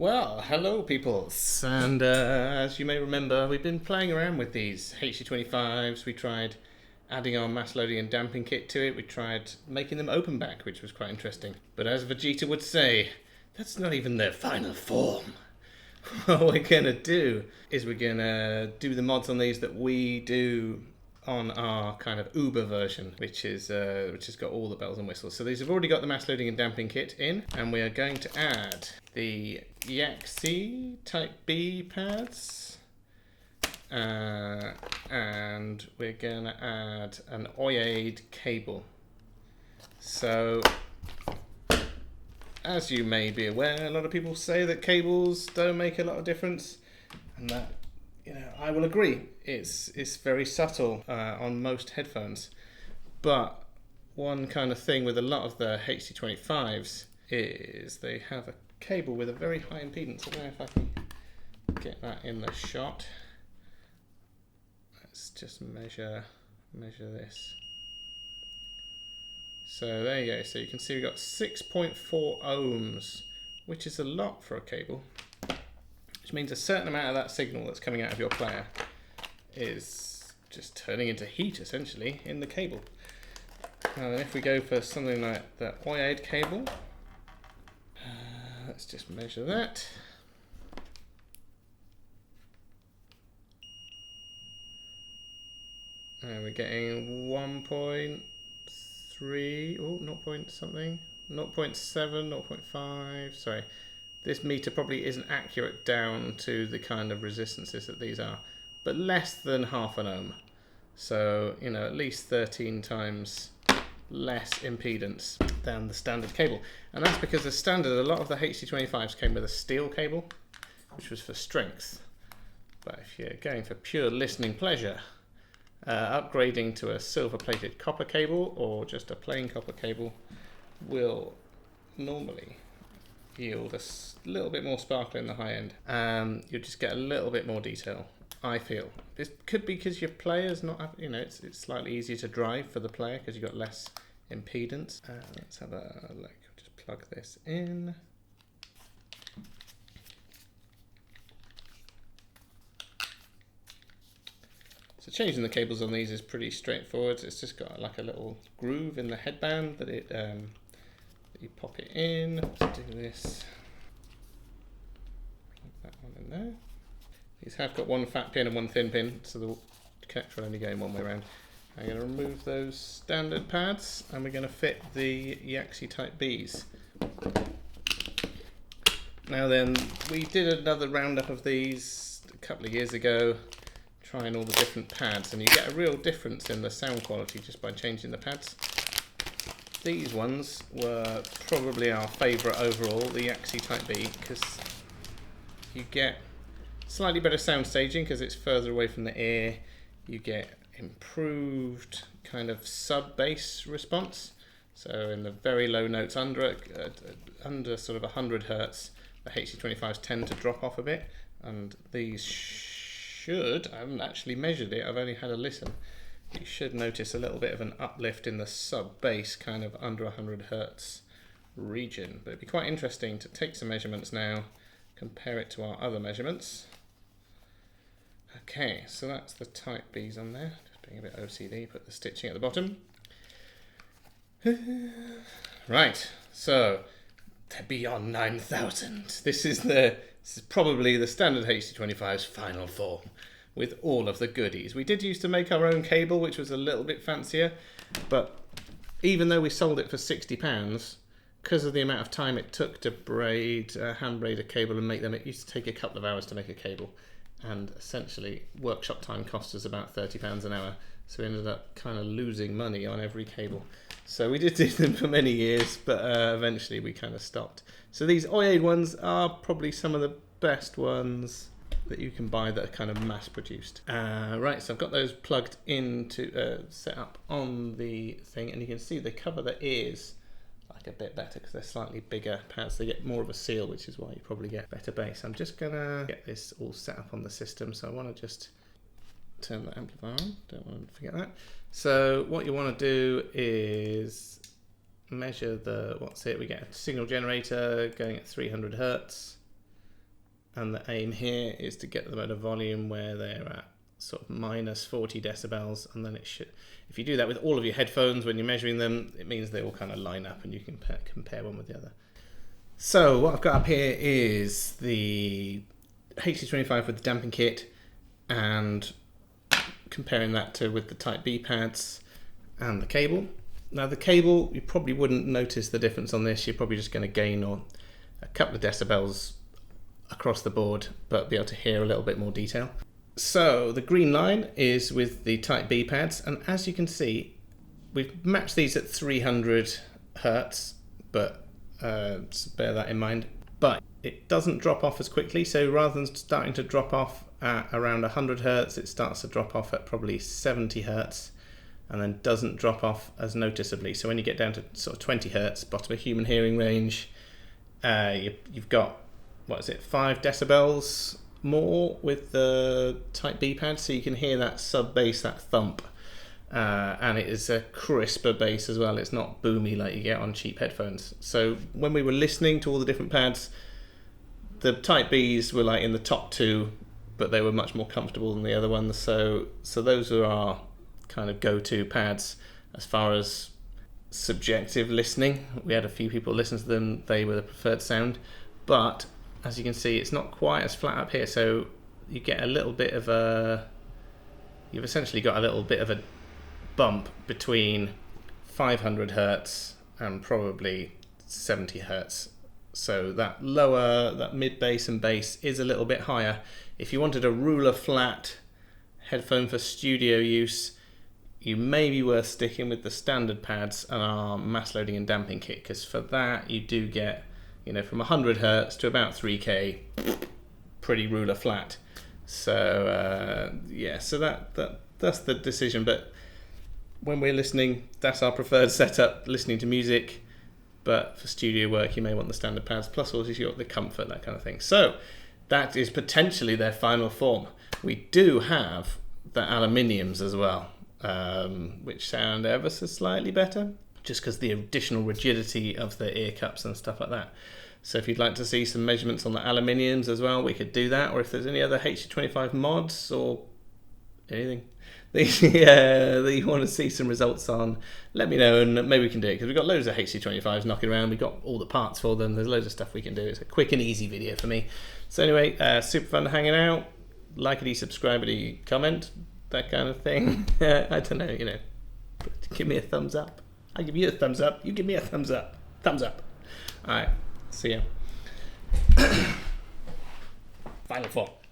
Well, hello peoples, and as you may remember, we've been playing around with these HD25's. We tried adding our mass loading and damping kit to it. We tried making them open back, which was quite interesting. But as Vegeta would say, that's not even their final form. What we're gonna do is we're gonna do the mods on these that we do on our kind of Uber version, which has got all the bells and whistles. So these have already got the mass loading and damping kit in, and we are going to add the HD25's pads, and we're going to add an OIA'd cable. So, as you may be aware, a lot of people say that cables don't make a lot of difference, and that, I will agree. It's very subtle on most headphones, but one kind of thing with a lot of the HD25's is they have a cable with a very high impedance. I don't know if I can get that in the shot. Let's just measure this. So there you go. So you can see we've got 6.4 ohms, which is a lot for a cable, which means a certain amount of that signal that's coming out of your player is just turning into heat essentially in the cable. Now then, if we go for something like the OIA'd cable, let's just measure that. And we're getting 1.3, 0 point something, 0.7, 0.5, sorry. This meter probably isn't accurate down to the kind of resistances that these are, but less than half an ohm. So, at least 13 times less impedance than the standard cable. And that's because the standard, a lot of the HD25's came with a steel cable, which was for strength. But if you're going for pure listening pleasure, upgrading to a silver-plated copper cable or just a plain copper cable will normally yield a little bit more sparkle in the high end. You'll just get a little bit more detail, I feel. This could be because your player's not, it's slightly easier to drive for the player because you've got less impedance. Let's have a look. Just plug this in. So changing the cables on these is pretty straightforward. It's just got like a little groove in the headband that you pop it in. Let's do this. Plug that one in there. These have got one fat pin and one thin pin, so the connector will only go in one way around. I'm going to remove those standard pads, and we're going to fit the HD25's. Now then, we did another roundup of these a couple of years ago, trying all the different pads, and you get a real difference in the sound quality just by changing the pads. These ones were probably our favourite overall, the HD25's, because you get slightly better sound staging because it's further away from the ear. You get improved kind of sub-bass response. So in the very low notes under sort of 100 hertz, the HD25's tend to drop off a bit, and these should, I haven't actually measured it, I've only had a listen. You should notice a little bit of an uplift in the sub-bass kind of under 100 hertz region. But it'd be quite interesting to take some measurements now, compare it to our other measurements. Okay, so that's the Type B's on there. Just being a bit OCD, put the stitching at the bottom. Right, so they're beyond 9,000. This is probably the standard HD25's final form with all of the goodies. We did used to make our own cable, which was a little bit fancier, but even though we sold it for £60, because of the amount of time it took to hand braid a cable and make them, it used to take a couple of hours to make a cable. And essentially workshop time cost us about £30 an hour, so we ended up kind of losing money on every cable. So we did do them for many years, but eventually we kind of stopped. So these OIA'd ones are probably some of the best ones that you can buy that are kind of mass produced. Right, so I've got those plugged into set up on the thing, and you can see they cover the ears like a bit better because they're slightly bigger pads. They get more of a seal, which is why you probably get better bass. I'm just gonna get this all set up on the system, so I want to just turn the amplifier on, don't want to forget that. So what you want to do is measure we get a signal generator going at 300 hertz. and the aim here is to get them at a volume where they're at sort of minus 40 decibels, and then it should, if you do that with all of your headphones when you're measuring them, it means they all kind of line up and you can compare one with the other. So what I've got up here is the HD25 with the damping kit, and comparing that to with the Type B pads and the cable. Now the cable, you probably wouldn't notice the difference on this. You're probably just going to gain a couple of decibels across the board, but be able to hear a little bit more detail. So the green line is with the Type B pads, and as you can see, we've matched these at 300 Hertz, but just bear that in mind. But it doesn't drop off as quickly, so rather than starting to drop off at around 100 Hertz, it starts to drop off at probably 70 Hertz, and then doesn't drop off as noticeably. So when you get down to sort of 20 Hertz, bottom of human hearing range, you've got, 5 decibels more with the Type B pad, so you can hear that sub bass, that thump, and it is a crisper bass as well. It's not boomy like you get on cheap headphones. So when we were listening to all the different pads, the Type Bs were like in the top 2, but they were much more comfortable than the other ones. So those are our kind of go-to pads as far as subjective listening. We had a few people listen to them, they were the preferred sound, but as you can see, it's not quite as flat up here, so you get a little bit of you've essentially got a little bit of a bump between 500 Hertz and probably 70 Hertz. So that mid bass and bass is a little bit higher. If you wanted a ruler flat headphone for studio use, you may be worth sticking with the standard pads and our mass loading and damping kit, because for that you do get, from 100 Hertz to about 3K, pretty ruler flat. So so that's the decision. But when we're listening, that's our preferred setup, listening to music. But for studio work, you may want the standard pads, plus also you've got the comfort, that kind of thing. So that is potentially their final form. We do have the aluminiums as well, which sound ever so slightly better, just because the additional rigidity of the ear cups and stuff like that. So if you'd like to see some measurements on the aluminiums as well, we could do that. Or if there's any other HD25 mods or anything that you want to see some results on, let me know and maybe we can do it, because we've got loads of HD25s knocking around. We've got all the parts for them. There's loads of stuff we can do. It's a quick and easy video for me. So anyway, super fun hanging out. Like-a-dee, subscribe-a-dee, comment, that kind of thing. I don't know, give me a thumbs up. I give you a thumbs up. You give me a thumbs up. Thumbs up. All right. See ya. Final form.